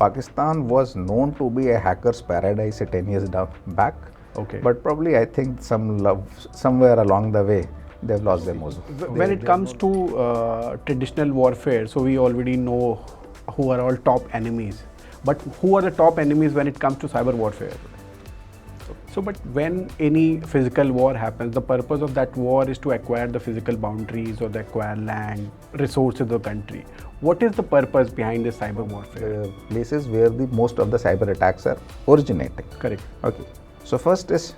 Pakistan was known to be a hacker's paradise 10 years back. Okay. But probably I think somewhere along the way, they've lost their mojo. When it comes to traditional warfare, so we already know who are all top enemies. But who are the top enemies when it comes to cyber warfare? So, but when any physical war happens, the purpose of that war is to acquire the physical boundaries or to acquire land, resources of the country. What is the purpose behind this cyber warfare? Places where the most of the cyber attacks are originating. Correct. Okay. So first is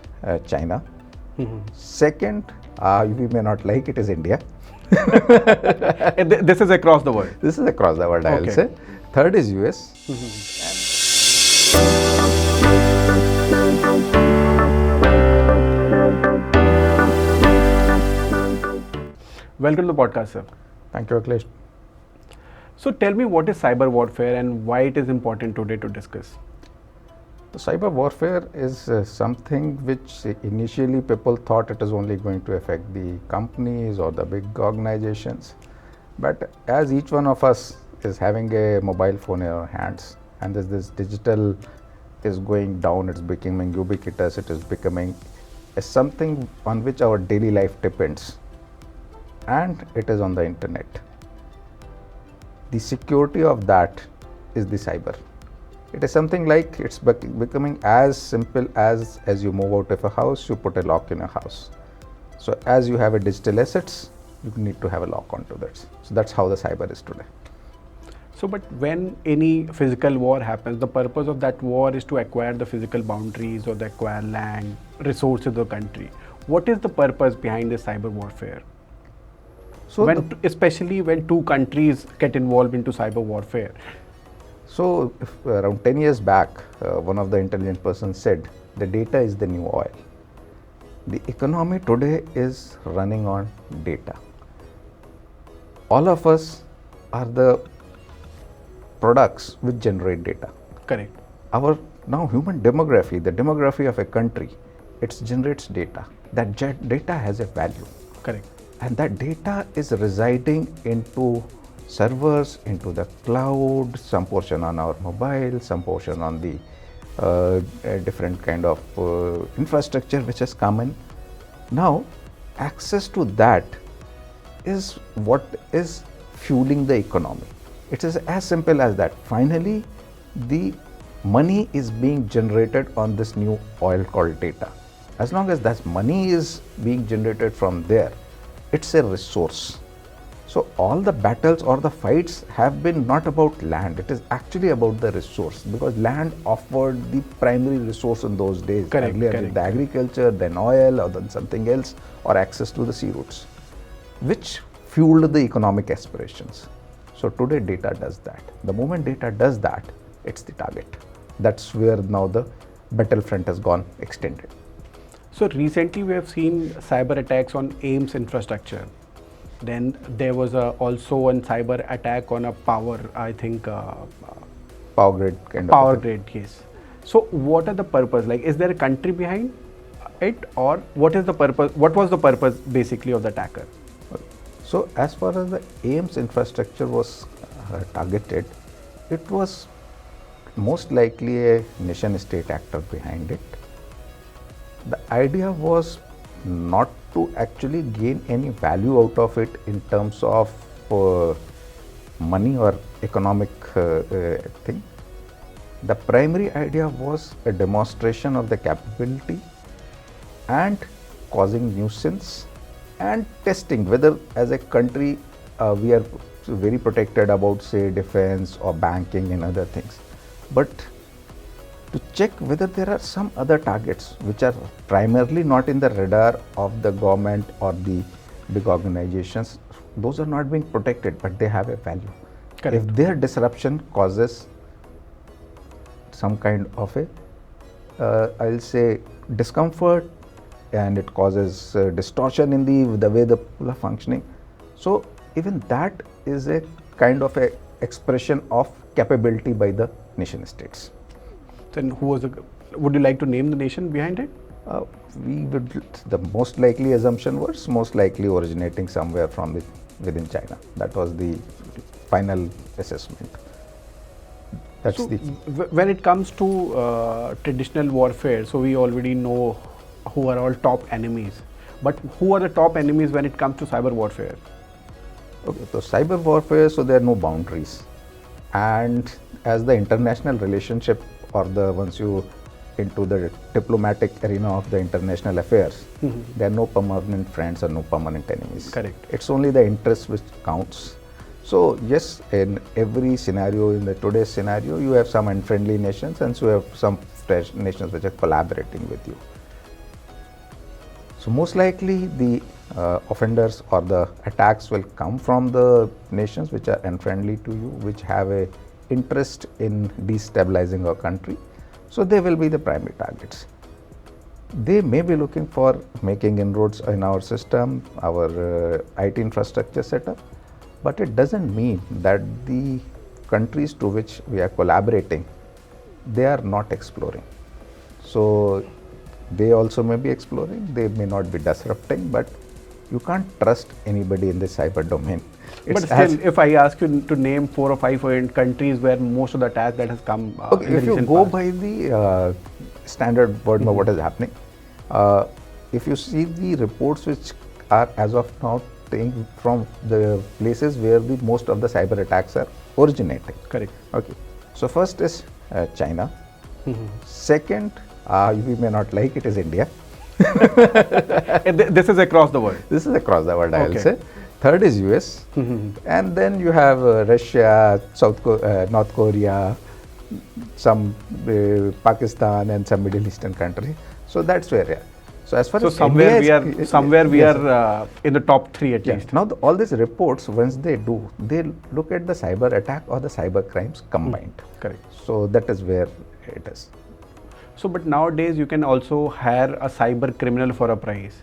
China. Second, we may not like it, is India. This is across the world. This is across the world, I will say. Third is US. Welcome to the podcast, sir. Thank you, Akhilesh. So tell me, what is cyber warfare and why it is important today to discuss? The cyber warfare is something which initially people thought it is only going to affect the companies or the big organizations. But as each one of us is having a mobile phone in our hands, and this digital is going down, it's becoming ubiquitous, it is becoming something on which our daily life depends, and it is on the internet. The security of that is the cyber. It is something like it's becoming as simple as you move out of a house, you put a lock in a house. So as you have a digital assets, you need to have a lock onto that. So that's how the cyber is today. So, but when any physical war happens, the purpose of that war is to acquire the physical boundaries or to acquire land, resources of the country. What is the purpose behind this cyber warfare? So especially when two countries get involved into cyber warfare. So around 10 years back, one of the intelligent persons said, the data is the new oil. The economy today is running on data. All of us are the products which generate data. Correct. Our now human demography, the demography of a country, it generates data. That data has a value. Correct. And that data is residing into servers, into the cloud, some portion on our mobile, some portion on the different kind of infrastructure which has come in. Now, access to that is what is fueling the economy. It is as simple as that. Finally, the money is being generated on this new oil called data. As long as that money is being generated from there, it's a resource. So all the battles or the fights have been not about land, it is actually about the resource, because land offered the primary resource in those days. Correct, earlier correct. the agriculture, then oil, or then something else, or access to the sea routes, which fueled the economic aspirations. So today data does that. The moment data does that, it's the target. That's where now the battlefront has gone extended. So recently we have seen cyber attacks on AIIMS infrastructure. Then there was also a cyber attack on a power, I think. Power grid kind of. Power grid, yes. So what are the purpose? Like, is there a country behind it, or what is the purpose? What was the purpose basically of the attacker? So as far as the AIIMS infrastructure was targeted, it was most likely a nation state actor behind it. The idea was not to actually gain any value out of it in terms of money or economic thing. The primary idea was a demonstration of the capability and causing nuisance and testing whether as a country we are very protected about, say, defense or banking and other things. But to check whether there are some other targets which are primarily not in the radar of the government or the big organizations, those are not being protected, but they have a value. Correct. If their disruption causes some kind of a, I'll say, discomfort, and it causes distortion in the way the people are functioning. So even that is a kind of a expression of capability by the nation states. Then who was would you like to name the nation behind it? The most likely assumption was most likely originating somewhere from within China. That was the final assessment. That's So the when it comes to traditional warfare, so we already know who are all top enemies. But who are the top enemies when it comes to cyber warfare? okay. So cyber warfare, so there are no boundaries, and as the international relationship or the once you into the diplomatic arena of the international affairs, there are no permanent friends or no permanent enemies. Correct. It's only the interest which counts. So yes, in every scenario, in the today's scenario, you have some unfriendly nations and so you have some fresh nations which are collaborating with you. So most likely the offenders or the attacks will come from the nations which are unfriendly to you, which have a interest in destabilizing our country. So they will be the primary targets. They may be looking for making inroads in our system, our IT infrastructure setup, but it doesn't mean that the countries to which we are collaborating, they are not exploring. So they also may be exploring, they may not be disrupting, but you can't trust anybody in the cyber domain. But still, if I ask you to name 4 or 5 countries where most of the attack that has come okay, in the if you recent go past. by the standard word of what is happening, if you see the reports which are as of now taken from the places where the most of the cyber attacks are originating. Correct. Okay, so first is China. Second, we may not like it, is India. This is across the world. This is across the world, I will Okay. say. Third is US, and then you have Russia, North Korea, some Pakistan, and some Middle Eastern country. So that's where. Yeah. So as far So as somewhere India we is- are somewhere we yes. are in the top 3 at Yeah. least. Now all these reports, once they do, they look at the cyber attack or the cyber crimes combined. Correct. So that is where it is. So, but nowadays you can also hire a cyber criminal for a price.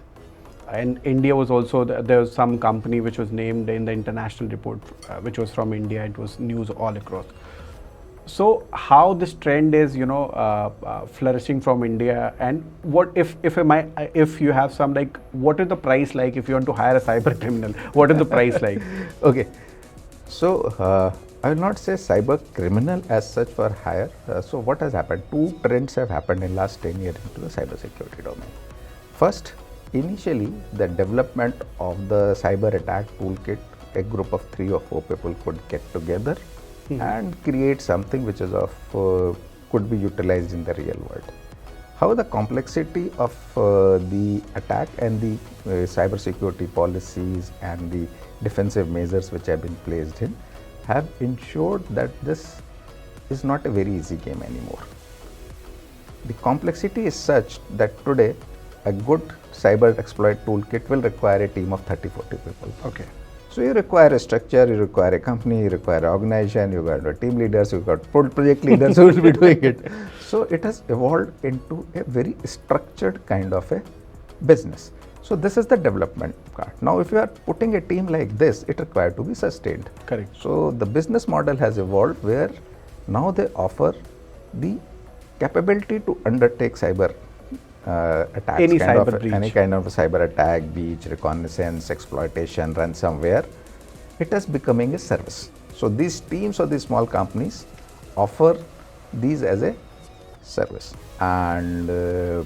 And India was also, there was some company which was named in the international report, which was from India. It was news all across. So, how this trend is, flourishing from India, and what if you have some, like, what is the price like if you want to hire a cyber criminal? What is the price like? Okay. So I will not say cyber criminal as such for hire. So what has happened? Two trends have happened in last 10 years into the cyber security domain. First, initially the development of the cyber attack toolkit, a group of 3 or 4 people could get together and create something which is of could be utilized in the real world. However, the complexity of the attack and the cyber security policies and the defensive measures which have been placed in have ensured that this is not a very easy game anymore. The complexity is such that today a good cyber exploit toolkit will require a team of 30-40 people. Okay. So you require a structure, you require a company, you require an organization, you got team leaders, you got project leaders who will be doing it. So it has evolved into a very structured kind of a business. So this is the development part. Now if you are putting a team like this, it requires to be sustained. Correct. So the business model has evolved where now they offer the capability to undertake cyber attacks, Any kind cyber of breach. any kind of a cyber attack, breach, reconnaissance, exploitation, ransomware. It is becoming a service. So these teams or these small companies offer these as a service, and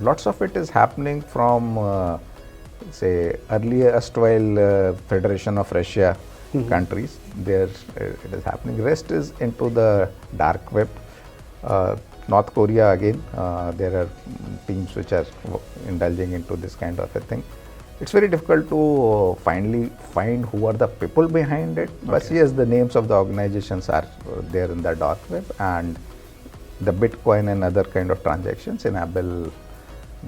lots of it is happening from say earlier erstwhile Federation of Russia countries. There it is happening. Rest is into the dark web. North Korea again, there are teams which are indulging into this kind of a thing. It's very difficult to finally find who are the people behind it, but yes, the names of the organizations are there in the dark web, and the Bitcoin and other kind of transactions enable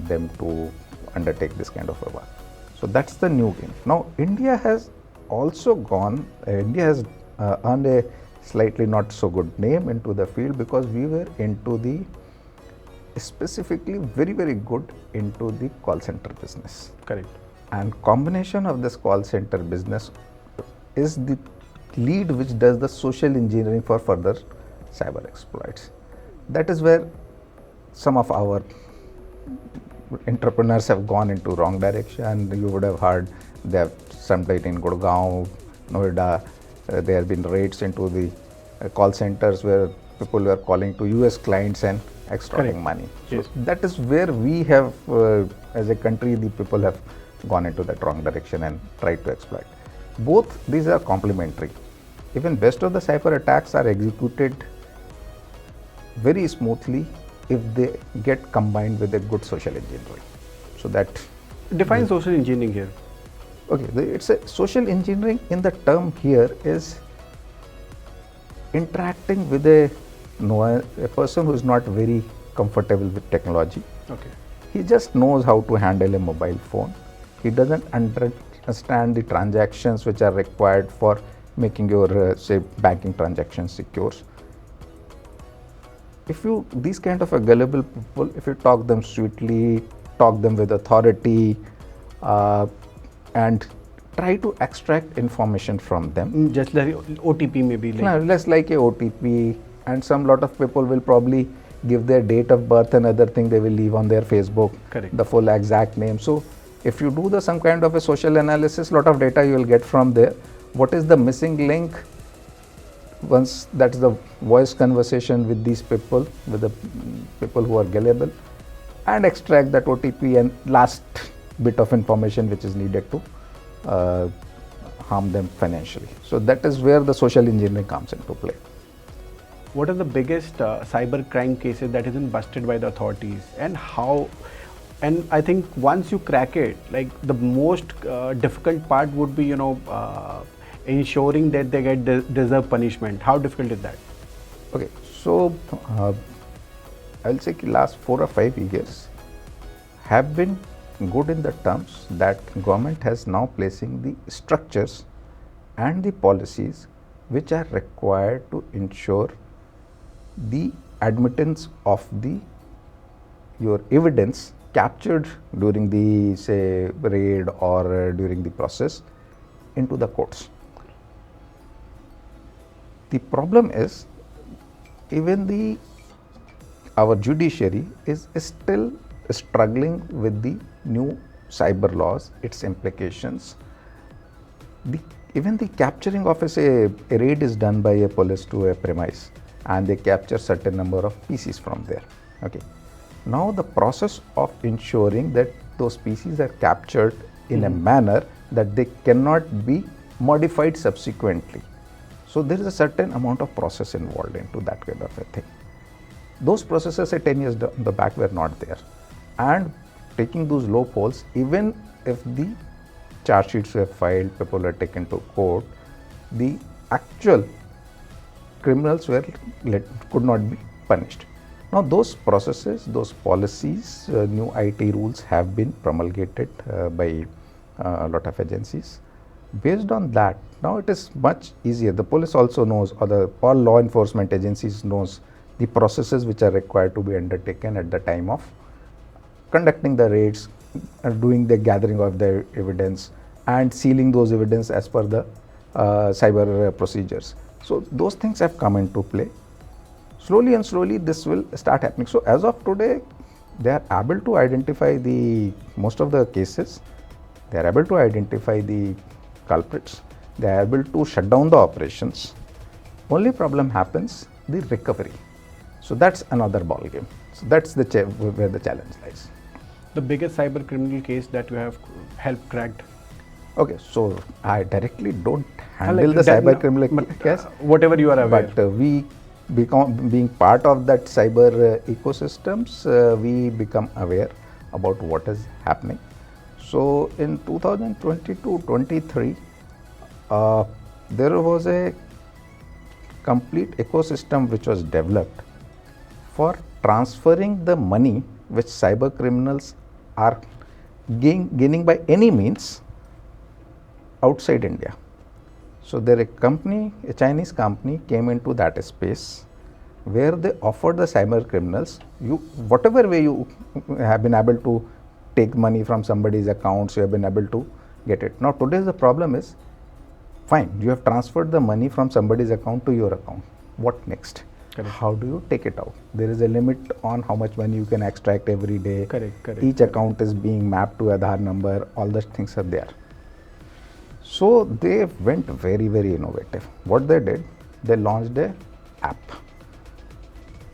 them to undertake this kind of a work. So that's the new game. Now India has also gone, India has earned a slightly not so good name into the field because we were into the specifically very good into the call center business. Correct. And combination of this call center business is the lead which does the social engineering for further cyber exploits. That is where some of our entrepreneurs have gone into wrong direction. You would have heard they have sometime in Gurgaon, Noida, there have been raids into the call centers where people were calling to US clients and extorting Correct. money. Yes. So that is where we have, as a country, the people have gone into that wrong direction and tried to exploit. Both these are complementary. Even best of the cyber attacks are executed very smoothly if they get combined with a good social engineering. So that Define social engineering here. okay, it's a social engineering in the term here is interacting with a person who is not very comfortable with technology. Okay. He just knows how to handle a mobile phone. He doesn't understand the transactions which are required for making your say banking transactions secure. If you these kind of a gullible people, if you talk them sweetly, talk them with authority, and try to extract information from them, Just like OTP maybe. Like. less like a OTP, and some lot of people will probably give their date of birth and other thing they will leave on their Facebook, Correct. the full exact name. So if you do the some kind of a social analysis, lot of data you will get from there. What is the missing link? Once that's the voice conversation with these people, with the people who are gullible, and extract that OTP and last bit of information which is needed to harm them financially. So that is where the social engineering comes into play. What are the biggest cyber crime cases that isn't busted by the authorities, and how? And I think once you crack it, like the most difficult part would be, ensuring that they get deserved punishment. How difficult is that? Okay, so I'll say last 4 or 5 years have been good in the terms that government has now placing the structures and the policies which are required to ensure the admittance of your evidence captured during the say raid or during the process into the courts. The problem is even our judiciary is still struggling with the new cyber laws, its implications. Even the capturing of a raid is done by a police to a premise, and they capture certain number of PCs from there. Okay. Now the process of ensuring that those PCs are captured in a manner that they cannot be modified subsequently. So there is a certain amount of process involved into that kind of a thing. Those processes say 10 years down the back were not there. And taking those loopholes, even if the charge sheets were filed, people were taken to court, the actual criminals could not be punished. Now those processes, those policies, new IT rules have been promulgated by a lot of agencies. Based on that, now it is much easier. The police also knows, or all law enforcement agencies knows the processes which are required to be undertaken at the time of conducting the raids, doing the gathering of the evidence, and sealing those evidence as per the cyber procedures. So those things have come into play. Slowly and slowly this will start happening. So as of today, they are able to identify most of the cases, they are able to identify the culprits, they are able to shut down the operations. Only problem happens the recovery. So that's another ball game. So that's where the challenge lies. The biggest cyber criminal case that you have helped cracked? Okay, so I directly don't handle the cyber criminal case. Whatever you are aware. But we being part of that cyber ecosystems, we become aware about what is happening. So in 2022-23, there was a complete ecosystem which was developed for transferring the money which cyber criminals are gaining by any means outside India. So there a Chinese company came into that space where they offered the cyber criminals, whatever way you have been able to take money from somebody's accounts, you have been able to get it. Now today's the problem is, fine, you have transferred the money from somebody's account to your account. What next? Correct. How do you take it out? There is a limit on how much money you can extract every day. Correct. Each account is being mapped to Aadhaar number, all those things are there. So they went very, very innovative. What they did, they launched a app.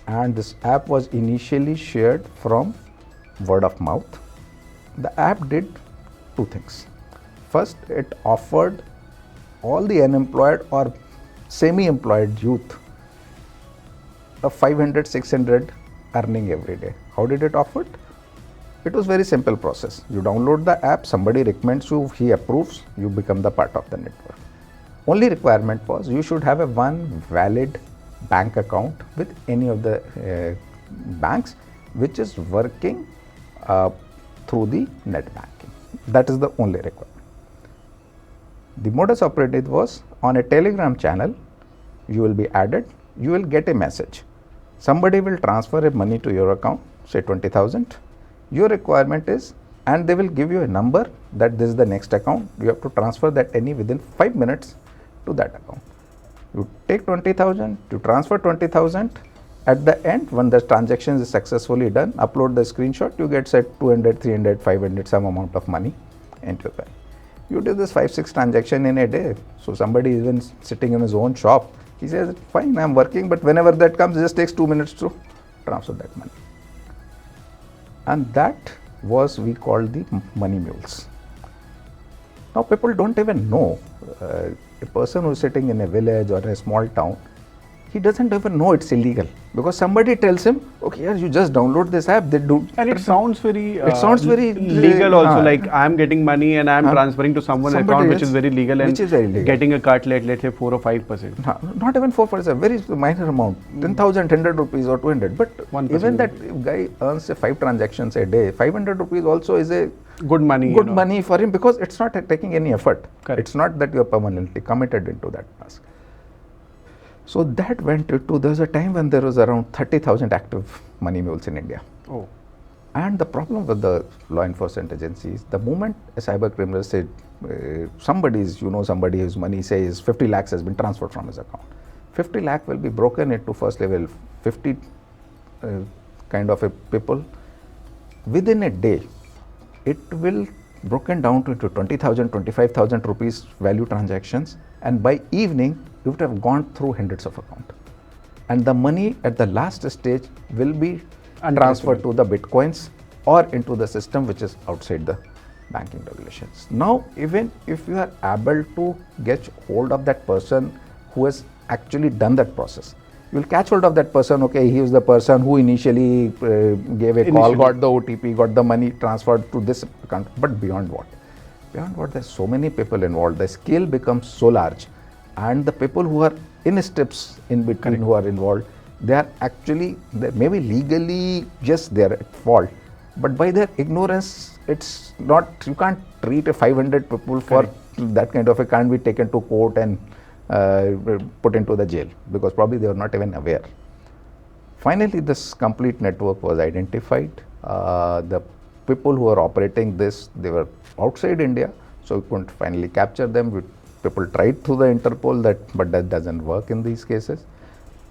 And this app was initially shared from word of mouth. The app did two things. First, it offered all the unemployed or semi-employed youth a 500, 600 earning every day. How did it offer it? It was very simple process. You download the app, somebody recommends you, he approves, you become the part of the network. Only requirement was you should have a one valid bank account with any of the banks which is working through the net banking. That is the only requirement. The modus operandi was on a Telegram channel, you will be added, you will get a message. Somebody will transfer a money to your account, say 20,000. Your requirement is, and they will give you a number that this is the next account. You have to transfer that any within 5 minutes to that account. You take 20,000, you transfer 20,000. At the end, when the transaction is successfully done, upload the screenshot, you get say 200, 300, 500, some amount of money into your bank. You do this 5-6 transactions in a day. So somebody even sitting in his own shop, he says, fine, I'm working, but whenever that comes, it just takes 2 minutes to transfer that money. And that was we called the money mules. Now people don't even know, a person who is sitting in a village or a small town, he doesn't even know it's illegal because somebody tells him, okay, yeah, you just download this app, they do. And it sounds very legal also, like I'm getting money and I'm transferring to someone's account which is very legal and getting a cut, let's say 4 or 5%. Not even 4%, very minor amount, 10,000, 100 rupees or 200. But even that guy earns say 5 transactions a day, 500 rupees also is a good money for him because it's not taking any effort. Correct. It's not that you're permanently committed into that task. So that went into, there was a time when there was around 30,000 active money mules in India. Oh. And the problem with the law enforcement agencies, the moment a cyber criminal said, somebody whose money says 50 lakhs has been transferred from his account. 50 lakh will be broken into first level 50 kind of a people. Within a day, it will broken down to into 20,000, 25,000 rupees value transactions. And by evening, you would have gone through hundreds of accounts. And the money at the last stage will be transferred to the bitcoins or into the system which is outside the banking regulations. Now, even if you are able to get hold of that person who has actually done that process, you will catch hold of that person, okay, he was the person who initially gave a call, got the OTP, got the money transferred to this account. But beyond what? Beyond what, there's so many people involved. The scale becomes so large. And the people who are in steps in between who are involved, they are actually, they may be legally just they're at fault. But by their ignorance, it's not, you can't treat a 500 people for that kind of, it can't be taken to court and put into the jail because probably they were not even aware. Finally, this complete network was identified. The people who were operating this, they were outside India, so we couldn't finally capture them. People tried through the Interpol, but that doesn't work in these cases.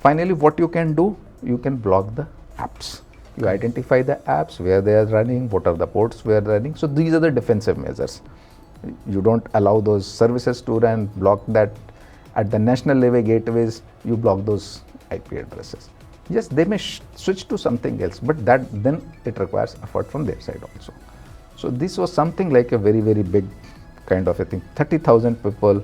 Finally, what you can do, you can block the apps. You identify the apps, where they are running, what are the ports where they are running. So these are the defensive measures. You don't allow those services to run, block that. At the national level gateways, you block those IP addresses. Yes, they may switch to something else, but then it requires effort from their side also. So this was something like a very, very big kind of a thing. 30,000 people,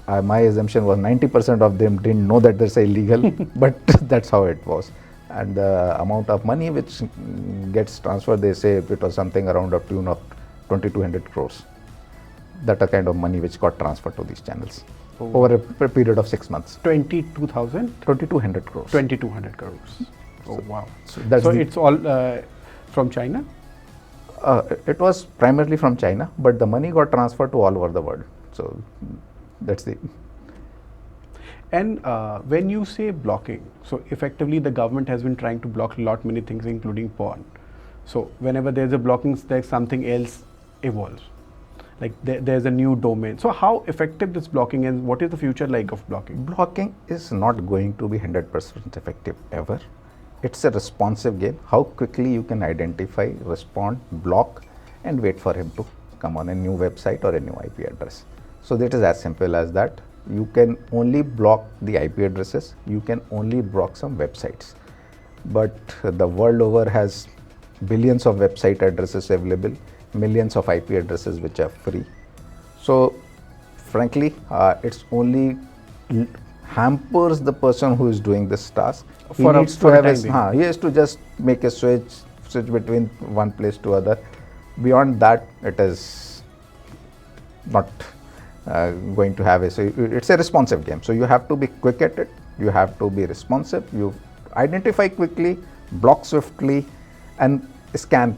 my assumption was 90% of them didn't know that that's illegal, but that's how it was. And the amount of money which gets transferred, they say it was something around a tune of 2,200 crores. That a kind of money which got transferred to these channels over a period of 6 months. 22,000? 2,200 crores. 2,200 crores. Oh, wow. So it's all from China? It was primarily from China, but the money got transferred to all over the world. So that's the. And when you say blocking, so effectively the government has been trying to block many things, including porn. So whenever there's a blocking, there's something else evolves. Like there's a new domain. So how effective this blocking is? What is the future like of blocking? Blocking is not going to be 100% effective ever. It's a responsive game. How quickly you can identify, respond, block, and wait for him to come on a new website or a new IP address. So that is as simple as that. you can only block the IP addresses, you can only block some websites. But the world over has billions of website addresses available, millions of IP addresses which are free. So frankly, it's only hampers the person who is doing this task. He needs to have he has to just make a switch between one place to other. Beyond that, it is not going to have so it's a responsive game. So you have to be quick at it, you have to be responsive, you identify quickly, block swiftly, and scan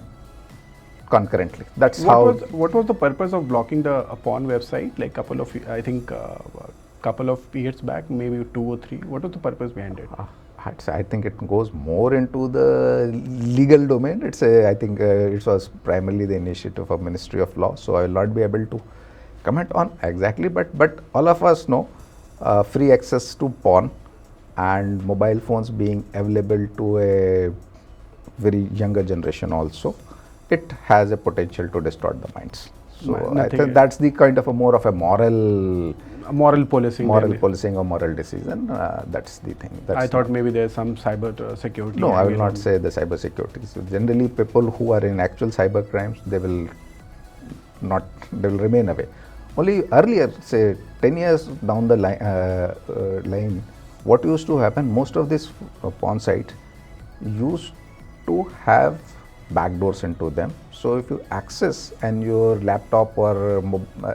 concurrently. That's what was the purpose of blocking the porn website? Like couple of years back, maybe 2 or 3. What was the purpose behind it? I think it goes more into the legal domain. I think it was primarily the initiative of Ministry of Law. So I will not be able to comment on exactly, but all of us know free access to porn and mobile phones being available to a very younger generation also, it has a potential to distort the minds. So I think that's the kind of a more of a moral policing or moral decision. That's the thing. I thought maybe there's some cyber security. No, I will not say the cyber security. So generally, people who are in actual cyber crimes, they will remain away. Only earlier, say 10 years down the line, what used to happen? Most of these porn sites used to have backdoors into them. So if you access and your laptop or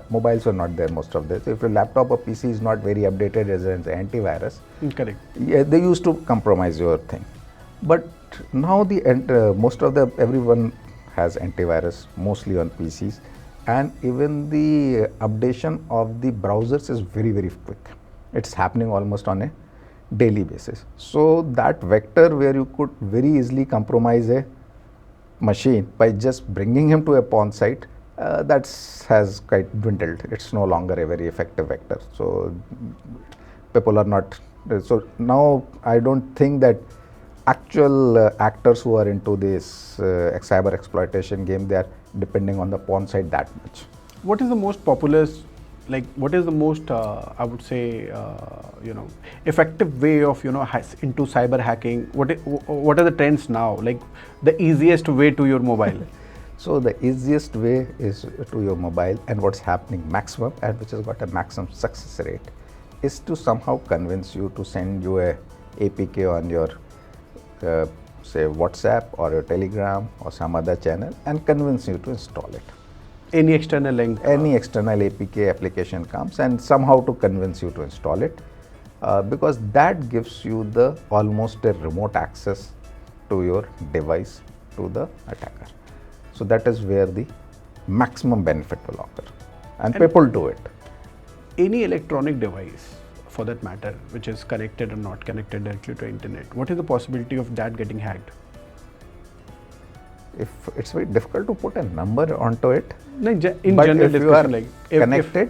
mobiles are not there, most of this. If your laptop or PC is not very updated as an antivirus, correct. Yeah, they used to compromise your thing. But now everyone has antivirus, mostly on PCs, and even the updation of the browsers is very, very quick. It's happening almost on a daily basis. So that vector where you could very easily compromise a machine by just bringing him to a porn site, that has quite dwindled. It's no longer a very effective vector. So people are not. So now I don't think that actual actors who are into this cyber exploitation game, they are depending on the porn site that much. What is the most popular? What is the most, I would say, effective way of, into cyber hacking? What are the trends now? Like the easiest way to your mobile? So the easiest way is to your mobile, and what's happening maximum, and which has got a maximum success rate, is to somehow convince you to send you a APK on your, say, WhatsApp or your Telegram or some other channel, and convince you to install it. Any external link? Any external APK application comes and somehow to convince you to install it, because that gives you the almost a remote access to your device to the attacker. So that is where the maximum benefit will occur, and people do it. Any electronic device, for that matter, which is connected or not connected directly to internet, what is the possibility of that getting hacked? If it's very difficult to put a number onto it, in but general, if you are connected,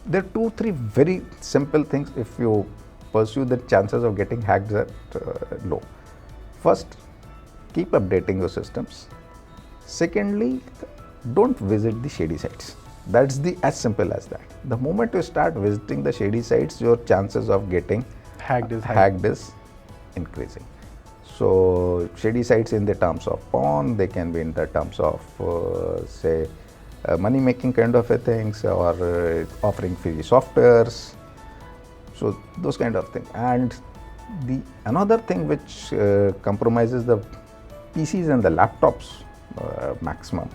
there are 2-3 very simple things. If you pursue, the chances of getting hacked are low. First, keep updating your systems. Secondly, don't visit the shady sites. That's as simple as that. The moment you start visiting the shady sites, your chances of getting hacked is increasing. So shady sites in the terms of porn, they can be in the terms of say money making kind of a things, or offering free softwares. So those kind of things. And the another thing which compromises the PCs and the laptops maximum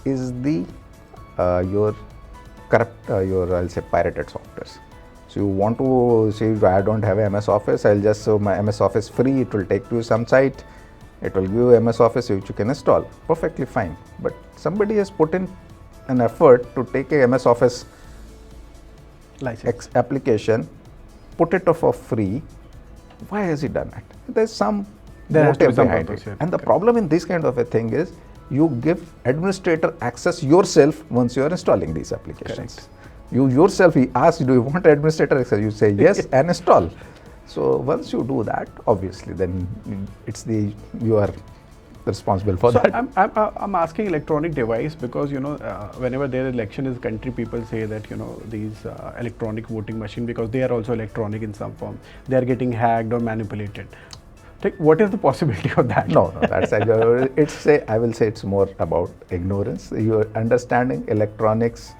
is the your corrupt I'll say pirated softwares. So you want to say, I don't have a MS Office, I'll just show my MS Office free, it will take you some site, it will give you MS Office which you can install. Perfectly fine. But somebody has put in an effort to take a MS Office application, put it for free. Why has he done it? There's some motive behind it. And the problem in this kind of a thing is, you give administrator access yourself once you are installing these applications. Correct. You yourself, he asks, do you want administrator access? You say yes and install. So once you do that, obviously, then you are responsible for So that. I'm asking electronic device because whenever there election is country, people say that these electronic voting machine, because they are also electronic in some form, they are getting hacked or manipulated. What is the possibility of that? No, that's I will say it's more about ignorance. You're understanding electronics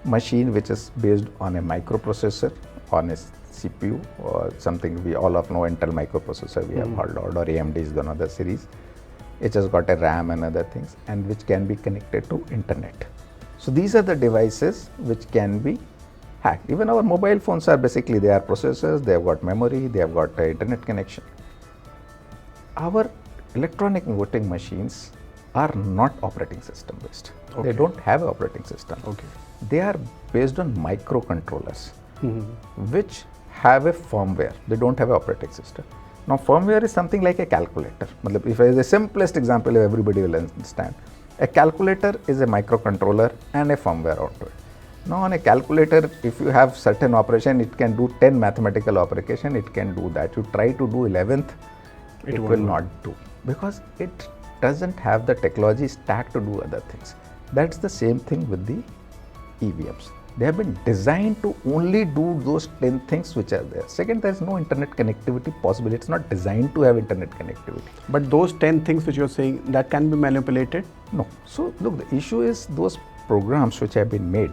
machine which is based on a microprocessor, on a CPU or something we all of know, Intel microprocessor we have heard, or AMD is another series. It has got a RAM and other things, and which can be connected to internet. So these are the devices which can be hacked. Even our mobile phones are basically, they are processors, they have got memory, they have got internet connection. Our electronic voting machines are not operating system based. Okay. They don't have an operating system. Okay. They are based on microcontrollers, which have a firmware. They don't have an operating system. Now firmware is something like a calculator. If I the simplest example everybody will understand. A calculator is a microcontroller and a firmware onto it. Now on a calculator, if you have certain operation, it can do 10 mathematical operation, it can do that. You try to do 11th, it will not do, because it doesn't have the technology stack to do other things. That's the same thing with the EVMs. They have been designed to only do those 10 things which are there. Second, there is no internet connectivity possible. It's not designed to have internet connectivity. But those 10 things which you're saying, that can be manipulated? No. So look, the issue is those programs which have been made,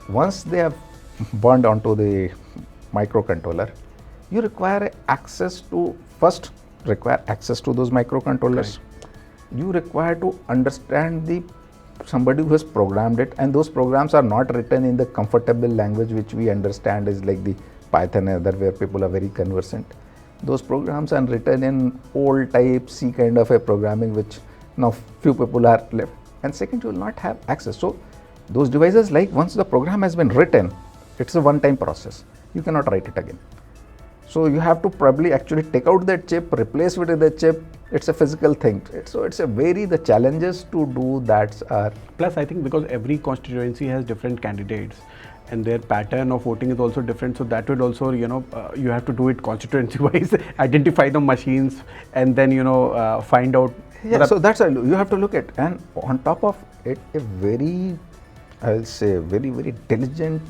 once they have burned onto the microcontroller, you require access to, first require access to those microcontrollers. Okay. You require to understand the somebody who has programmed it, and those programs are not written in the comfortable language which we understand is like the Python and other, where people are very conversant. Those programs are written in old type C kind of a programming which now few people are left. And second, you will not have access. So those devices, like once the program has been written, it's a one-time process. You cannot write it again. So you have to probably actually take out that chip, replace it with a chip. It's a physical thing. So it's the challenges to do that are. Plus, I think because every constituency has different candidates and their pattern of voting is also different. So that would also, you have to do it constituency wise, identify the machines and then, find out. Yeah, so that's you have to look at, and on top of it, a very, I will say, very, very diligent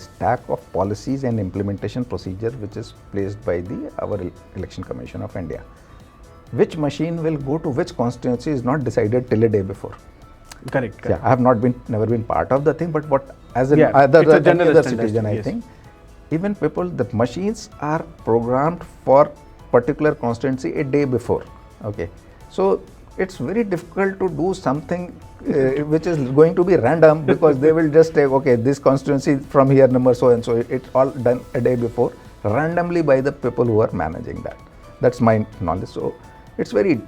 stack of policies and implementation procedure which is placed by our Election Commission of India. Which machine will go to which constituency is not decided till a day before. Correct. Yeah, I have never been part of the thing, but what as an other citizen, I think, even people, the machines are programmed for particular constituency a day before. Okay, so it's very difficult to do something which is going to be random, because they will just take, okay, this constituency from here number so and so. It's all done a day before randomly by the people who are managing that. That's my knowledge. So it's very,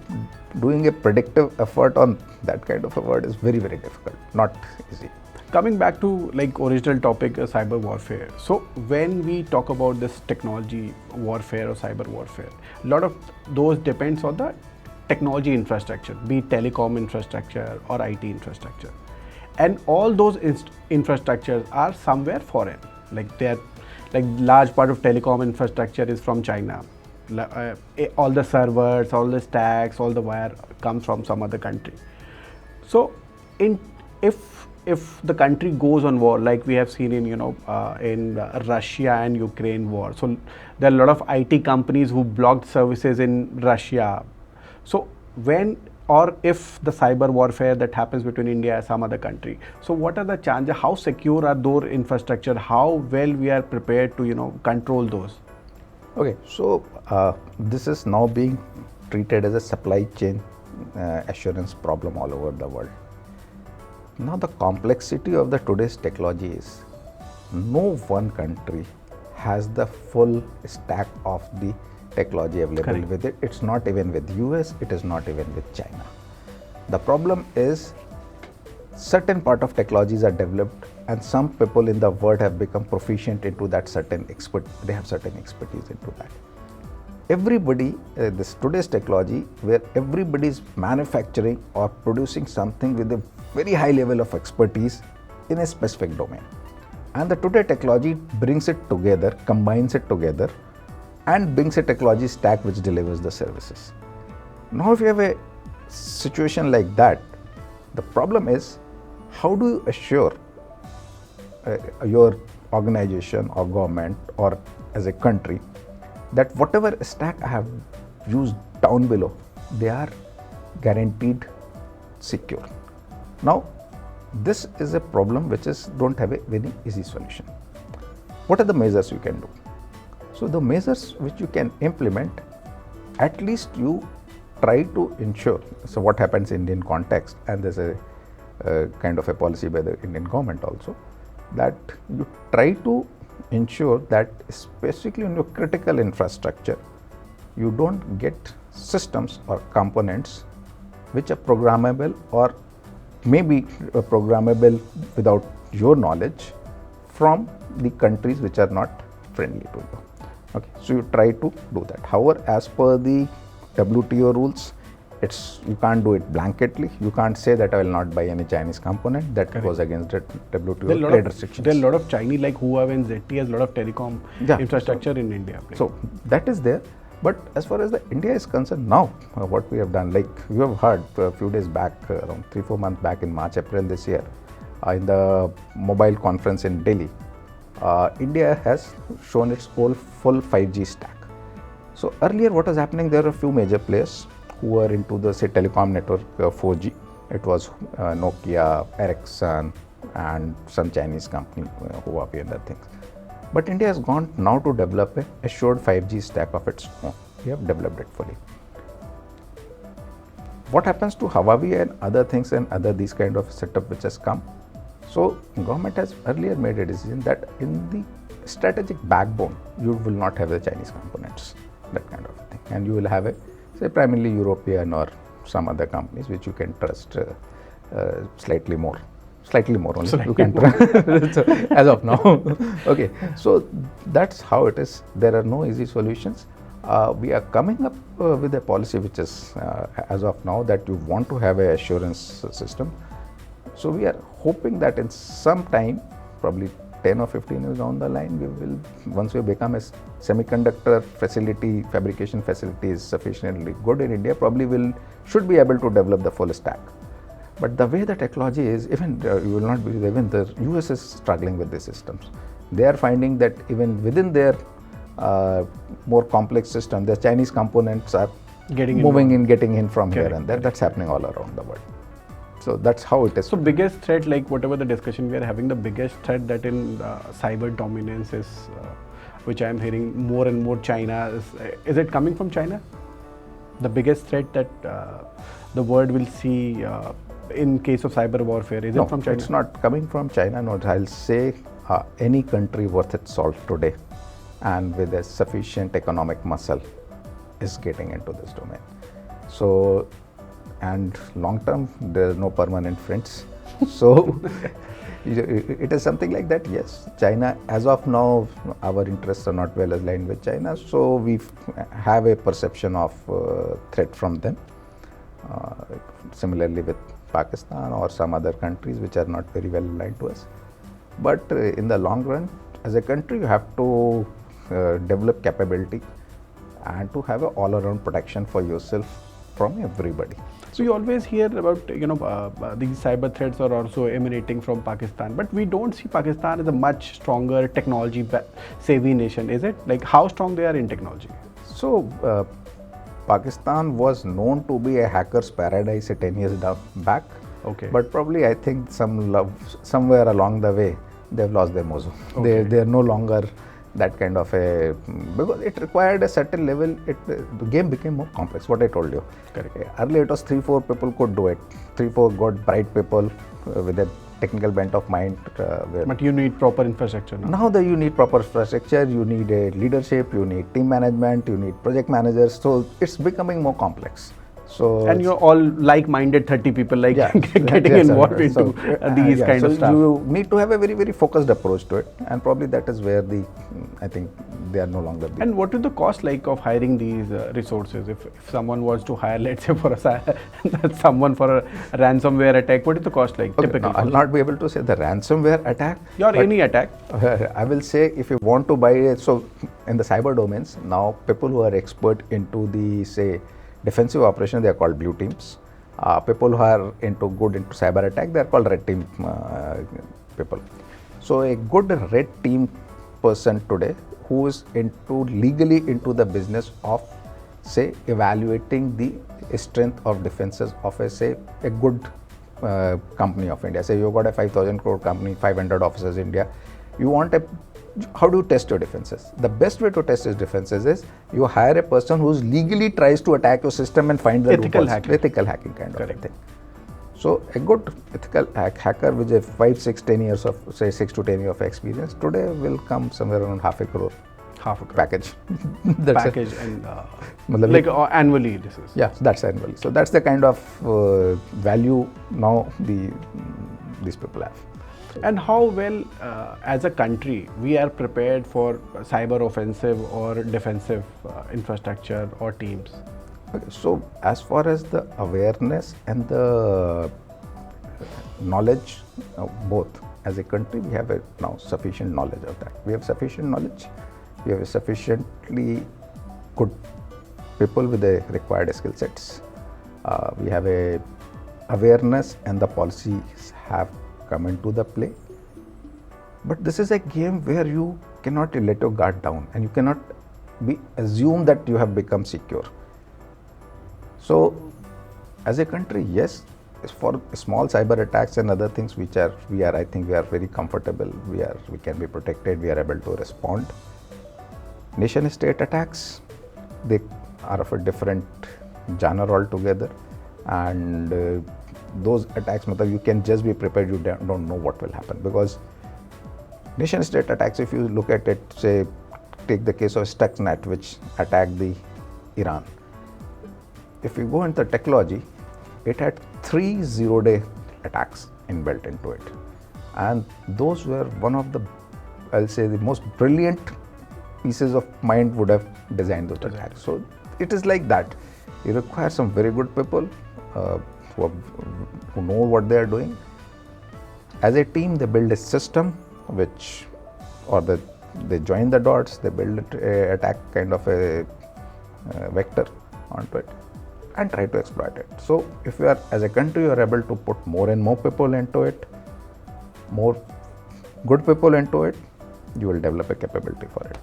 doing a predictive effort on that kind of a word is very, very difficult, not easy. Coming back to like original topic, cyber warfare. So when we talk about this technology warfare or cyber warfare, a lot of those depends on the technology infrastructure, be it telecom infrastructure or IT infrastructure. And all those infrastructures are somewhere foreign. Like they are, like large part of telecom infrastructure is from China. All the servers, all the stacks, all the wire comes from some other country. So if the country goes on war, like we have seen in in Russia and Ukraine war, so there are a lot of IT companies who blocked services in Russia. So when or if the cyber warfare that happens between India and some other country, so what are the chances? How secure are those infrastructure? How well we are prepared to control those? Okay, so this is now being treated as a supply chain assurance problem all over the world. Now the complexity of the today's technology is no one country has the full stack of the technology available. Correct. With it. It's not even with US, it is not even with China. The problem is certain part of technologies are developed and some people in the world have become proficient into that they have certain expertise into that. Everybody, today's technology where everybody is manufacturing or producing something with a very high level of expertise in a specific domain. And the today technology brings it together, combines it together and brings a technology stack which delivers the services. Now if you have a situation like that, the problem is, how do you assure your organization or government or as a country that whatever stack I have used down below, they are guaranteed secure? Now this is a problem which is don't have a very easy solution. What are the measures you can do? So the measures which you can implement, at least you try to ensure. So what happens in Indian context, and there's a kind of a policy by the Indian government also, that you try to ensure that specifically in your critical infrastructure, you don't get systems or components which are programmable or maybe programmable without your knowledge from the countries which are not friendly to you. Okay, so you try to do that. However, as per the WTO rules, you can't do it blanketly. You can't say that I will not buy any Chinese component. That goes against the WTO trade restrictions. There are a lot of Chinese like Huawei and ZTE has a lot of telecom infrastructure in India. So that is there. But as far as the India is concerned, now what we have done, like you have heard a few days back, around 3-4 months back in March, April this year, in the mobile conference in Delhi, India has shown its whole full 5G stack. So earlier what was happening, there were a few major players who were into the telecom network 4G. It was Nokia, Ericsson and some Chinese company, Huawei and other things. But India has gone now to develop a assured 5G stack of its own. We have developed it fully. What happens to Huawei and other things and other these kind of setup which has come? So government has earlier made a decision that in the strategic backbone, you will not have the Chinese components, that kind of thing. And you will have a, say, primarily European or some other companies which you can trust slightly more only. You can trust as of now. Okay, so that's how it is. There are no easy solutions. We are coming up with a policy which is as of now that you want to have a assurance system. So we are hoping that in some time, probably 10 or 15 years down the line, we will, once we become a semiconductor facility, fabrication facility is sufficiently good in India, probably should be able to develop the full stack. But the way the technology is, even you will not believe, even the US is struggling with these systems. They are finding that even within their more complex system, the Chinese components are getting in from here and there. That's happening all around the world. So that's how it is. So biggest threat, like whatever the discussion we are having, the biggest threat that in cyber dominance is, which I am hearing more and more, China. Is it coming from China? The biggest threat that the world will see in case of cyber warfare, is it from China? It's not coming from China. No, I'll say any country worth its salt today and with a sufficient economic muscle is getting into this domain. So, and long term, there are no permanent friends. So it is something like that. Yes, China, as of now, our interests are not well aligned with China. So we have a perception of threat from them. Similarly with Pakistan or some other countries which are not very well aligned to us. But in the long run, as a country, you have to develop capability and to have an all-around protection for yourself from everybody. So you always hear about these cyber threats are also emanating from Pakistan, but we don't see Pakistan as a much stronger technology savvy nation, is it? Like how strong they are in technology? So Pakistan was known to be a hacker's paradise 10 years back. Okay. But probably I think somewhere along the way they've lost their mojo. Okay. They are no longer that kind of a, because it required a certain level, the game became more complex, what I told you. Correct. Earlier it was 3-4 people could do it, 3-4 good bright people with a technical bent of mind. But you need proper infrastructure now. Now you need proper infrastructure, you need a leadership, you need team management, you need project managers, so it's becoming more complex. So and you're all like-minded 30 people, getting involved into these kind of stuff. You need to have a very, very focused approach to it, and probably that is where I think they are no longer there. And what is the cost like of hiring these resources? If someone wants to hire, let's say someone for a ransomware attack, what is the cost like typically? I'll not be able to say the ransomware attack. Or any attack. I will say if you want to buy it, so in the cyber domains, now people who are expert into the, say, defensive operations, they are called blue teams. People who are good into cyber attack, they are called red team people. So a good red team person today who is legally into the business of, say, evaluating the strength of defenses of a good company of India. Say you've got a 5,000 crore company, 500 offices in India. How do you test your defenses? The best way to test his defenses is you hire a person who's legally tries to attack your system and find the ethical loopholes. hacking. Ethical hacking kind Correct. of a thing. So a good ethical hacker with a 5, 6, 10 years of, say 6 to 10 years of experience today will come somewhere around half a crore package. That's package and annually this is. Yeah, that's annually. So that's the kind of value now these people have. And how well, as a country, we are prepared for cyber offensive or defensive infrastructure or teams? Okay, so as far as the awareness and the knowledge, both, as a country, we have now sufficient knowledge of that. We have sufficient knowledge. We have sufficiently good people with the required skill sets. We have a awareness, and the policies have come into the play. But this is a game where you cannot let your guard down, and you cannot assume that you have become secure. So, as a country, yes, for small cyber attacks and other things, I think we are very comfortable. We can be protected. We are able to respond. Nation-state attacks, they are of a different genre altogether, and those attacks, you can just be prepared. You don't know what will happen, because nation-state attacks, if you look at it, say, take the case of Stuxnet, which attacked the Iran. If you go into technology, it had 3 zero-day attacks inbuilt into it, and those were one of the, I'll say, the most brilliant pieces of mind would have designed those attacks. So it is like that. You require some very good people who know what they are doing. As a team, they build a system they join the dots, they build an attack kind of a vector onto it and try to exploit it. So if you are, as a country, you are able to put more and more people into it, more good people into it, you will develop a capability for it.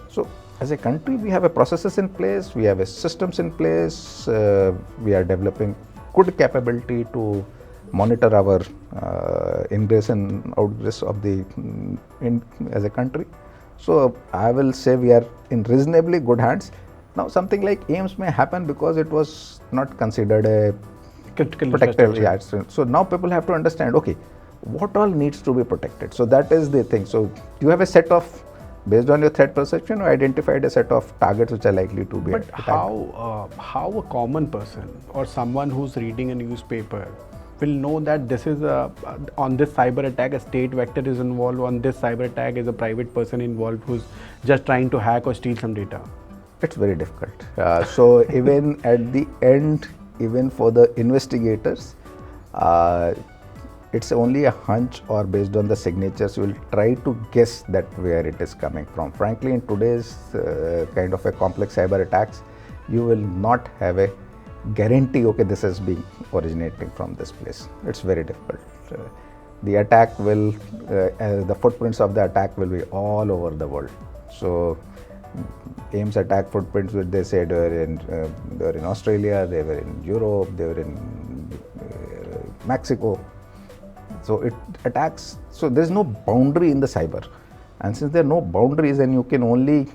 So as a country, we have a processes in place, we have a systems in place, we are developing good capability to monitor our ingress and outgress of as a country. So I will say we are in reasonably good hands. Now something like AIIMS may happen because it was not considered a critical protected. Yeah, so now people have to understand, okay, what all needs to be protected. So that is the thing. So you have a set of, based on your threat perception, you identified a set of targets which are likely to be attacked. But how a common person or someone who's reading a newspaper will know that this is on this cyber attack a state vector is involved, on this cyber attack is a private person involved who's just trying to hack or steal some data? It's very difficult. So even at the end, even for the investigators, it's only a hunch, or based on the signatures, you will try to guess that where it is coming from. Frankly, in today's kind of a complex cyber attacks, you will not have a guarantee, okay, this is being originating from this place. It's very difficult. The attack will, the footprints of the attack will be all over the world. So AIIMS attack footprints, which they said were in Australia, they were in Europe, they were in Mexico. So it attacks, so there's no boundary in the cyber. And since there are no boundaries, and you can only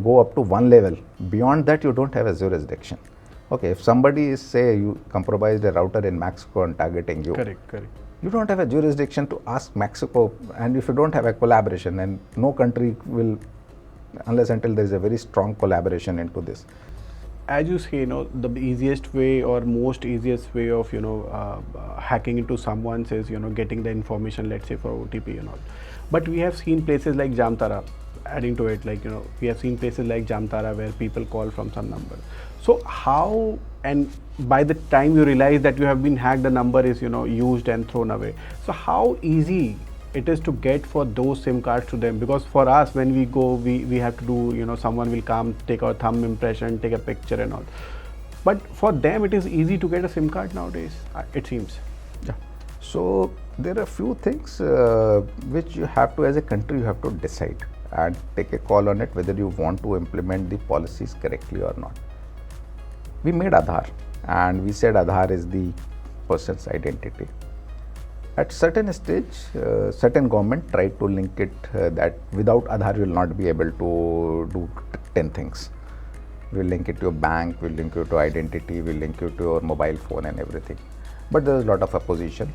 go up to one level, beyond that you don't have a jurisdiction. Okay, if somebody is, say, you compromised a router in Mexico and targeting you. Correct. You don't have a jurisdiction to ask Mexico, and if you don't have a collaboration, and no country will, unless until there is a very strong collaboration into this. As you say, the easiest way or most easiest way of, hacking into someone's is, getting the information, let's say for OTP and all. But we have seen places like Jamtara, adding to it, we have seen places like Jamtara where people call from some number. So how, and by the time you realize that you have been hacked, the number is, used and thrown away. So how easy it is to get for those SIM cards to them? Because for us, when we go, we have to do, someone will come, take our thumb impression, take a picture and all. But for them, it is easy to get a SIM card nowadays, it seems. Yeah. So there are few things which you have to, as a country, you have to decide and take a call on it whether you want to implement the policies correctly or not. We made Aadhaar and we said Aadhaar is the person's identity. At certain stage, certain government tried to link it that without Aadhaar you will not be able to do 10 things. We'll link it to your bank, we'll link you to identity, we'll link you to your mobile phone and everything. But there is a lot of opposition,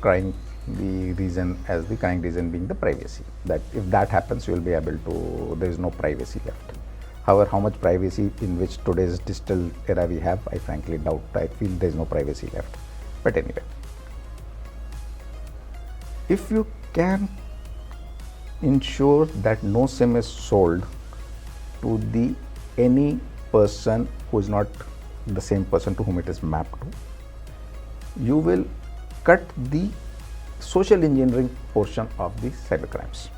crying the reason being the privacy. That if that happens, you will be able to, there is no privacy left. However, how much privacy in which today's digital era we have, I frankly doubt. I feel there is no privacy left. But anyway, if you can ensure that no SIM is sold to any person who is not the same person to whom it is mapped to, you will cut the social engineering portion of the cybercrimes.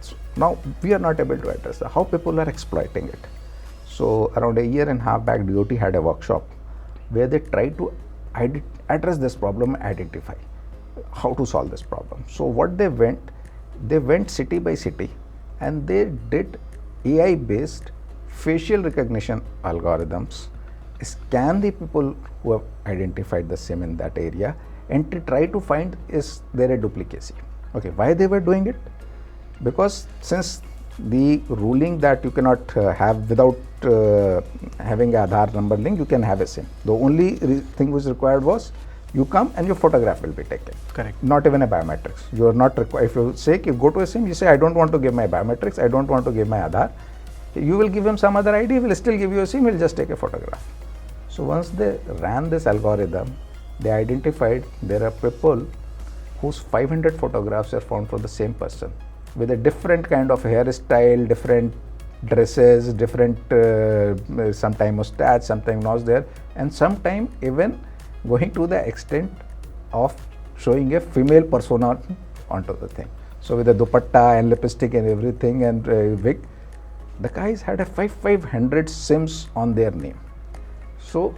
So now we are not able to address how people are exploiting it. So around a year and a half back, DOT had a workshop where they tried to address this problem, identify how to solve this problem. So what they went city by city and they did AI based facial recognition algorithms, scan the people who have identified the SIM in that area and to try to find is there a duplicacy. Okay, why they were doing it? Because since the ruling that you cannot have without having a Aadhaar number link, you can have a SIM. The only thing which required was you come and your photograph will be taken. Correct. Not even a biometrics. You are not required. If you say, you go to a SIM, you say, I don't want to give my biometrics, I don't want to give my Aadhaar. You will give him some other ID, he will still give you a SIM, he will just take a photograph. So once they ran this algorithm, they identified there are people whose 500 photographs are found for the same person with a different kind of hairstyle, different dresses, different sometime mustache, sometimes nose there, and sometime even going to the extent of showing a female persona onto the thing. So with a dupatta and lipstick and everything and wig, the guys had a 500 SIMs on their name. So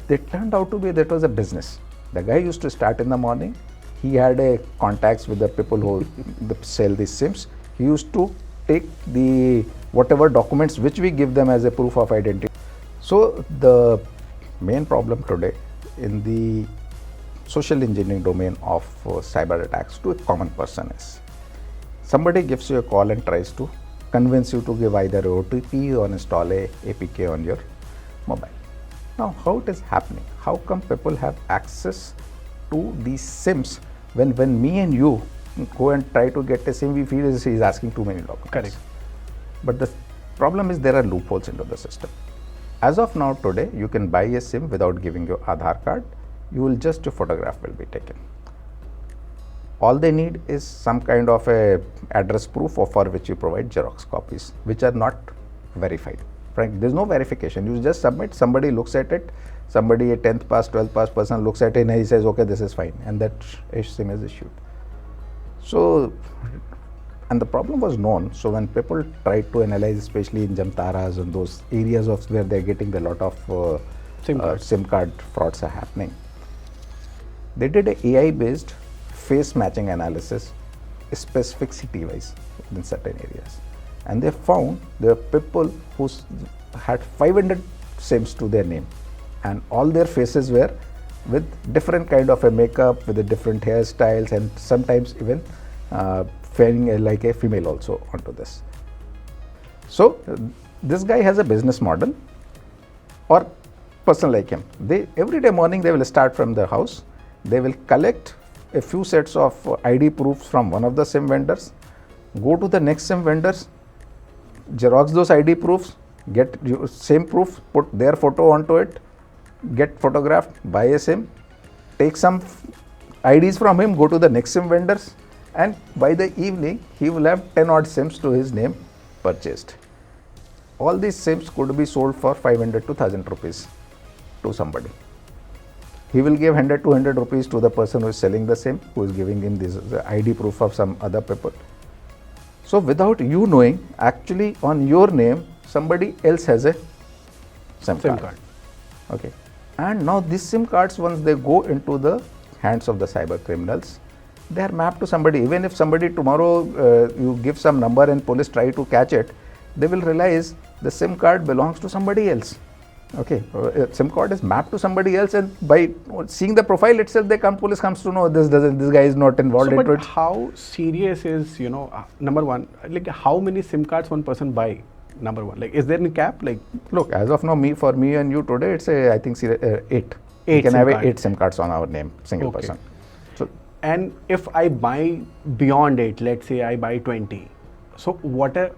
it turned out to be that was a business. The guy used to start in the morning. He had a contacts with the people who sell these SIMs. He used to take the whatever documents which we give them as a proof of identity. So the main problem today in the social engineering domain of cyber attacks to a common person is somebody gives you a call and tries to convince you to give either a OTP or install a APK on your mobile. Now, how it is happening? How come people have access to these SIMs when me and you go and try to get a SIM, we feel he is asking too many documents. Correct. But the problem is there are loopholes into the system. As of now today, you can buy a SIM without giving your Aadhaar card. You will just, your photograph will be taken. All they need is some kind of a address proof for which you provide Xerox copies, which are not verified. Frankly, there's no verification. You just submit, somebody looks at it, somebody a 10th pass, 12th pass person looks at it and he says, okay, this is fine, and that SIM is issued. So, and the problem was known. So when people tried to analyze, especially in Jamtaras and those areas of where they're getting a lot of SIM card frauds are happening, they did a AI-based face matching analysis, specific city-wise in certain areas. And they found there are people who had 500 SIMs to their name, and all their faces were with different kind of a makeup, with a different hairstyles, and sometimes even faring like a female also onto this. So this guy has a business model, or person like him. They every day morning they will start from their house. They will collect a few sets of ID proofs from one of the SIM vendors, go to the next SIM vendors, Xerox those ID proofs, get same proof, put their photo onto it, get photographed, buy a SIM, take some IDs from him, go to the next SIM vendors, and by the evening he will have 10 odd SIMs to his name purchased. All these SIMs could be sold for 500 to 1000 rupees to somebody. He will give 100 to 200 rupees to the person who is selling the SIM, who is giving him this ID proof of some other people. So without you knowing, actually on your name somebody else has a SIM SIM card. card. Okay, and now these SIM cards, once they go into the hands of the cyber criminals, they are mapped to somebody. Even if somebody tomorrow you give some number and police try to catch it, they will realize the SIM card belongs to somebody else. Okay, SIM card is mapped to somebody else, and by seeing the profile itself, police comes to know this guy is not involved So, into but it. how serious is, number one, like how many SIM cards one person buy? Number one, like is there any cap? Like, Look, as of now, for me and you today, it's I think 8. We Eight can SIM have cards. 8 SIM cards on our name, single Okay. person. So and if I buy beyond 8, let's say I buy 20, so what are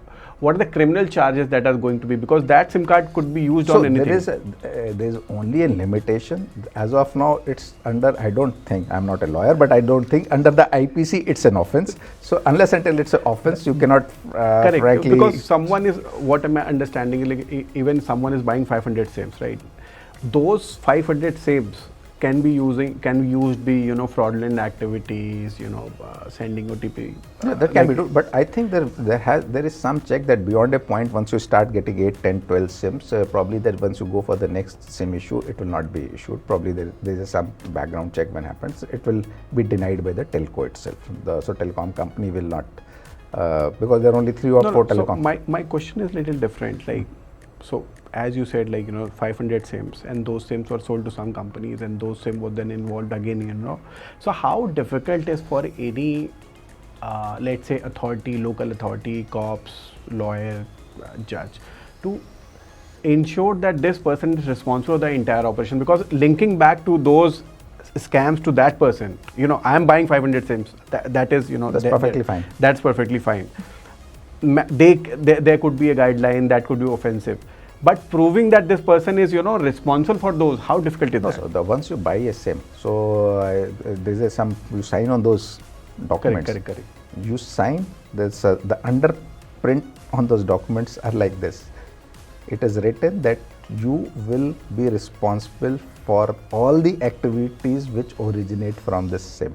the criminal charges that are going to be? Because that SIM card could be used on anything. There is only a limitation. As of now, it's under, I don't think, I'm not a lawyer, but I don't think under the IPC it's an offense. So unless until it's an offense, you cannot Correct. frankly. Because someone is, what am I understanding? Like even someone is buying 500 SIMs, right? Those 500 SIMs can be used be fraudulent activities, sending OTP. Yeah, that can be true, but I think there is some check that beyond a point, once you start getting 8, 10, 12 SIMs, probably that once you go for the next SIM issue, it will not be issued. Probably there is some background check when happens. It will be denied by the telco itself. So telecom company will not, because there are only 3 or 4 telecom. So my question is little different. Like, so as you said, like 500 SIMs, and those SIMs were sold to some companies, and those SIM were then involved again. So how difficult is for any, let's say, authority, local authority, cops, lawyer, judge, to ensure that this person is responsible for the entire operation? Because linking back to those scams to that person, I am buying 500 SIMs. That is, That's perfectly fine. That's perfectly fine. There could be a guideline that could be offensive. But proving that this person is, responsible for those, how difficult is that? So once you buy a SIM, so you sign on those documents. Correct. You sign, there's the underprint on those documents are like this. It is written that you will be responsible for all the activities which originate from this SIM.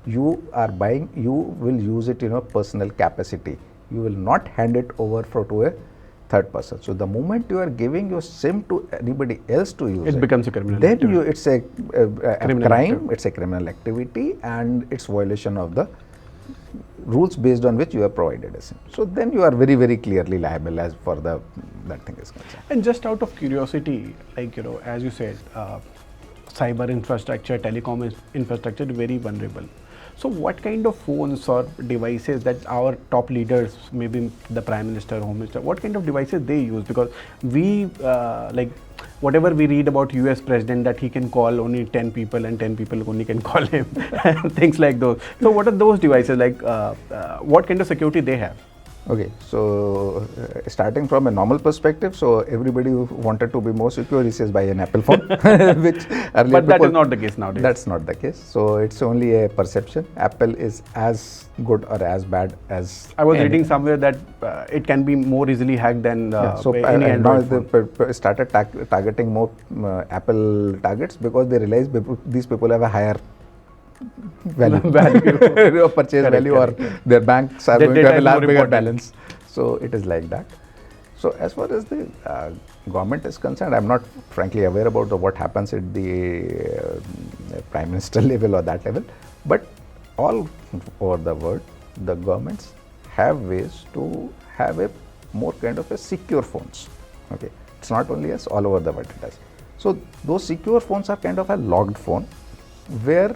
You are buying, you will use it in a personal capacity. You will not hand it over to a third person. So the moment you are giving your SIM to anybody else to use it becomes a criminal then activity. it's a Criminal crime, activity. it's a criminal activity, and it's violation of the rules based on which you have provided a SIM. So then you are very, very clearly liable as for that thing is concerned. And just out of curiosity, like, as you said, cyber infrastructure, telecom infrastructure is very vulnerable. So what kind of phones or devices that our top leaders, maybe the Prime Minister, Home Minister, what kind of devices they use? Because we, like, whatever we read about US President, that he can call only 10 people and 10 people only can call him, things like those. So what are those devices? Like, what kind of security they have? Okay, so starting from a normal perspective, so everybody who wanted to be more secure, he says buy an Apple phone, which earlier But that people, is not the case nowadays. That's not the case. So it's only a perception. Apple is as good or as bad as. I was reading somewhere that it can be more easily hacked than any Android now phone. they started targeting more Apple targets because they realize these people have a higher value of purchase value, or their banks are going to have a large bigger balance. So it is like that. So as far as the government is concerned, I'm not frankly aware about what happens at the Prime Minister level or that level, but all over the world, the governments have ways to have a more kind of a secure phones. Okay, it's not only us, all over the world it does. So those secure phones are kind of a logged phone, where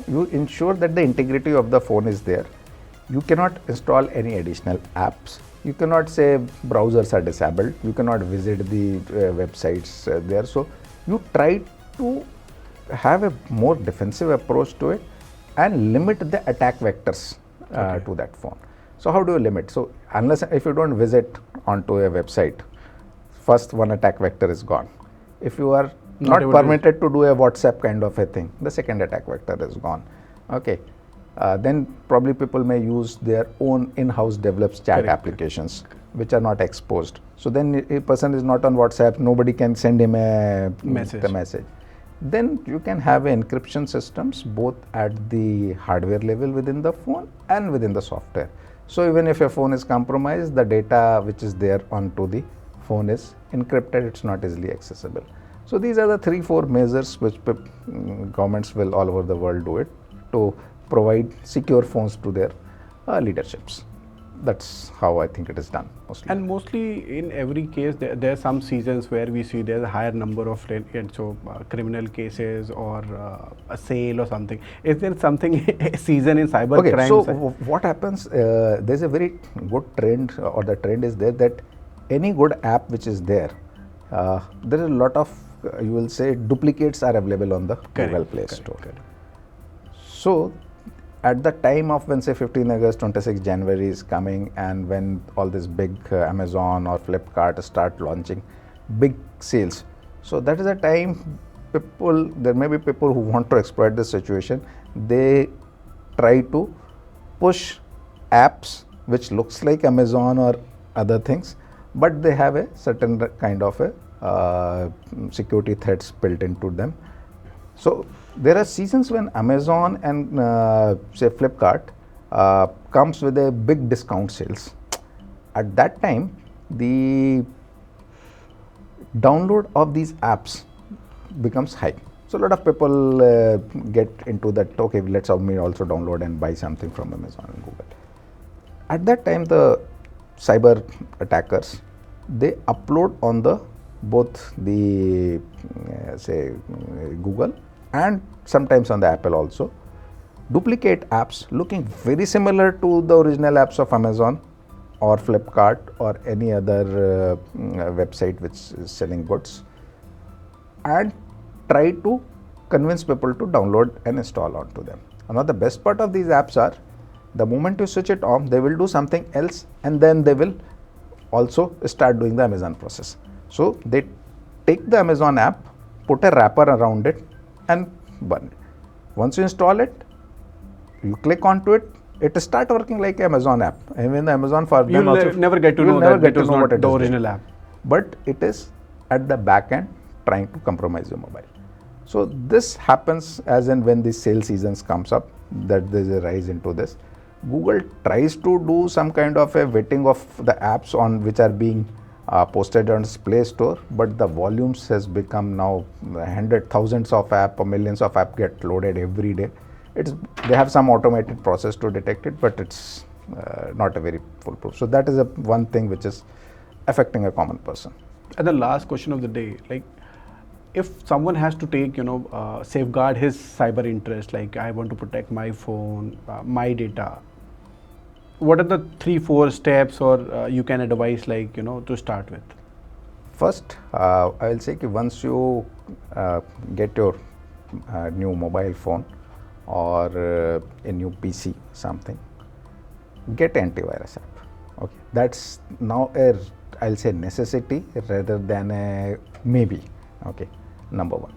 you ensure that the integrity of the phone is there. You cannot install any additional apps. You cannot say browsers are disabled. You cannot visit the websites there. So you try to have a more defensive approach to it and limit the attack vectors to that phone. So how do you limit? So if you don't visit onto a website, first one attack vector is gone. If you are not permitted to do a WhatsApp kind of a thing, the second attack vector is gone. Okay, then probably people may use their own in-house developed chat applications which are not exposed. So then a person is not on WhatsApp, nobody can send him a message. Then you can have encryption systems both at the hardware level within the phone and within the software. So even if your phone is compromised, the data which is there onto the phone is encrypted, it's not easily accessible. So these are the 3-4 measures which governments will all over the world do it to provide secure phones to their leaderships. That's how I think it is done mostly. And mostly in every case, there are some seasons where we see there's a higher number of criminal cases or a sale or something. Is there something season in cyber Okay, crime? so what happens, there's a very good trend, or the trend is there that any good app which is there, there is a lot of, you will say, duplicates are available on the Google Play Store. Correct. So at the time of when say 15 August, 26 January is coming, and when all this big Amazon or Flipkart start launching big sales, so that is a time there may be people who want to exploit this situation. They try to push apps which looks like Amazon or other things, but they have a certain kind of a security threats built into them. So there are seasons when Amazon and say Flipkart comes with a big discount sales. At that time, the download of these apps becomes high. So a lot of people get into that, okay, let's also download and buy something from Amazon and Google. At that time, the cyber attackers, they upload on the both the say Google and sometimes on the Apple also, duplicate apps looking very similar to the original apps of Amazon or Flipkart or any other website which is selling goods, and try to convince people to download and install onto them. Now the best part of these apps are, the moment you switch it on, they will do something else, and then they will also start doing the Amazon process. So they take the Amazon app, put a wrapper around it and burn it. Once you install it, you click onto it, it start working like Amazon app. Even the Amazon for them you'll also, never get to know that it was not the original app. But it is at the back end trying to compromise your mobile. So this happens as and when the sale seasons comes up, that there is a rise into this. Google tries to do some kind of a vetting of the apps on which are being posted on its Play Store, but the volumes has become now thousands of app or millions of app get loaded every day. They have some automated process to detect it, but it's not a very foolproof. So that is one thing which is affecting a common person. And the last question of the day, like if someone has to take, safeguard his cyber interest, like I want to protect my phone, my data, what are the 3-4 steps or you can advise, like, to start with? First, I will say that once you get your new mobile phone or a new PC, something, get antivirus app. Okay, that's now I'll say necessity rather than a maybe. Okay, number one.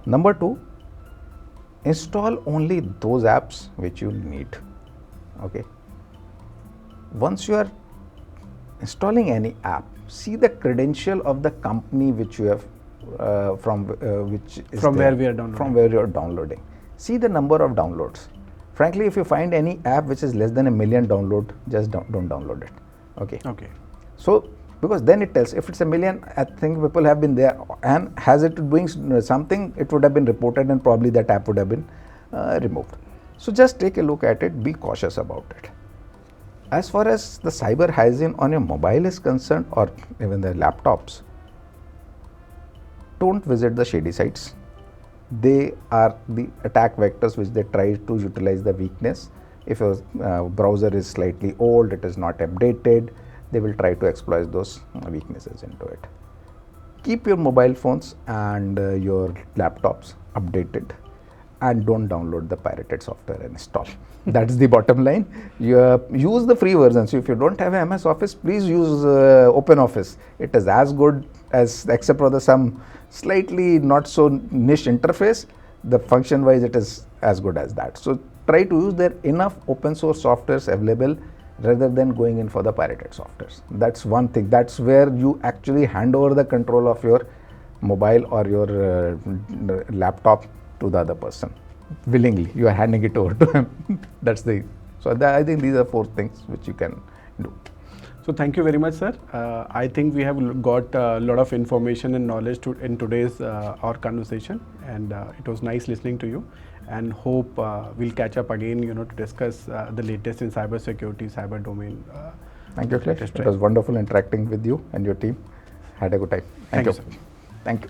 Number two, install only those apps which you need. Okay. Once you are installing any app, see the credential of the company which you have where we are downloading. From where you are downloading. See the number of downloads. Frankly, if you find any app which is less than 1 million download, just don't download it. Okay. So because then it tells if it's 1 million, I think people have been there, and has it doing something, it would have been reported and probably that app would have been removed. So just take a look at it, be cautious about it. As far as the cyber hygiene on your mobile is concerned, or even the laptops, don't visit the shady sites. They are the attack vectors which they try to utilize the weakness. If your browser is slightly old, it is not updated, they will try to exploit those weaknesses into it. Keep your mobile phones and your laptops updated, and don't download the pirated software and install. That's the bottom line. Use the free version. So if you don't have MS Office, please use OpenOffice. It is as good as, except for some slightly not so niche interface, the function wise it is as good as that. So try to use there enough open source softwares available rather than going in for the pirated softwares. That's one thing. That's where you actually hand over the control of your mobile or your laptop to the other person. Willingly, you are handing it over to him. I think these are 4 things which you can do. So thank you very much, sir. I think we have got a lot of information and knowledge in today's our conversation, and it was nice listening to you. And hope we'll catch up again, to discuss the latest in cyber security, cyber domain. Thank you, Akhilesh. It was wonderful interacting with you and your team. Had a good time. Thank you, sir. Thank you.